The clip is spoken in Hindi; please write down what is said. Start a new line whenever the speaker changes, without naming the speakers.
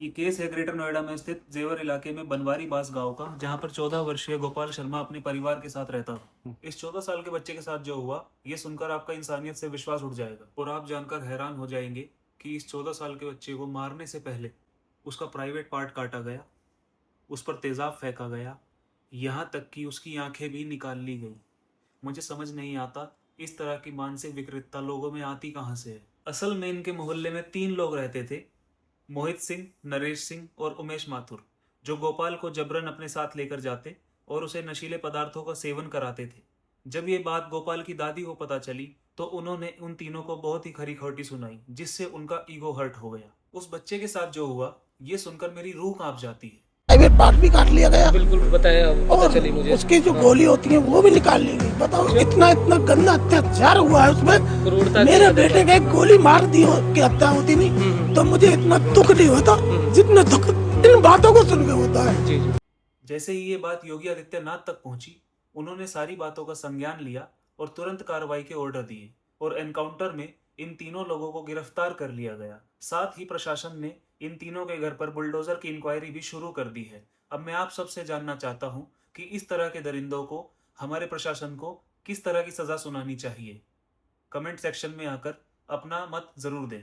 ये केस है ग्रेटर नोएडा में स्थित जेवर इलाके में बनवारी बास गांव का, जहां पर 14 वर्षीय गोपाल शर्मा अपने परिवार के साथ रहता था। इस 14 साल के बच्चे के साथ जो हुआ, ये सुनकर आपका इंसानियत से विश्वास उठ जाएगा और आप जानकर हैरान हो जाएंगे कि इस 14 साल के बच्चे को मारने से पहले उसका प्राइवेट पार्ट काटा गया, उस पर तेजाब फेंका गया, यहाँ तक कि उसकी आंखें भी निकाल ली गई। मुझे समझ नहीं आता इस तरह की मानसिक विकृतता लोगों में आती कहाँ से है। असल में इनके मोहल्ले में 3 लोग रहते थे, मोहित सिंह, नरेश सिंह और उमेश माथुर, जो गोपाल को जबरन अपने साथ लेकर जाते और उसे नशीले पदार्थों का सेवन कराते थे। जब ये बात गोपाल की दादी को पता चली तो उन्होंने उन तीनों को बहुत ही खरी खोटी सुनाई, जिससे उनका ईगो हर्ट हो गया। उस बच्चे के साथ जो हुआ, ये सुनकर मेरी रूह कांप जाती है।
प्राइवेट पार्ट भी काट लिया गया।
बिल्कुल बताया, पता
और
चली मुझे।
उसकी जो
हाँ।
गोली होती है वो भी निकाल ली गई। बताओ इतना इतना गंदा अत्याचार हुआ है उसमें।
क्रूरता
मेरे
की
बेटे के एक गोली मार दी हो कि हत्या होती नहीं तो मुझे इतना दुख नहीं होता जितना दुख इन बातों को सुन के होता है।
जी जी।
जैसे ही ये बात योगी आदित्यनाथ तक पहुंची, उन्होंने सारी बातों का संज्ञान लिया और तुरंत कार्रवाई के ऑर्डर दिए और एनकाउंटर में इन तीनों लोगों को गिरफ्तार कर लिया गया। साथ ही प्रशासन ने इन तीनों के घर पर बुलडोजर की इंक्वायरी भी शुरू कर दी है। अब मैं आप सबसे जानना चाहता हूं कि इस तरह के दरिंदों को हमारे प्रशासन को किस तरह की सजा सुनानी चाहिए। कमेंट सेक्शन में आकर अपना मत जरूर दें।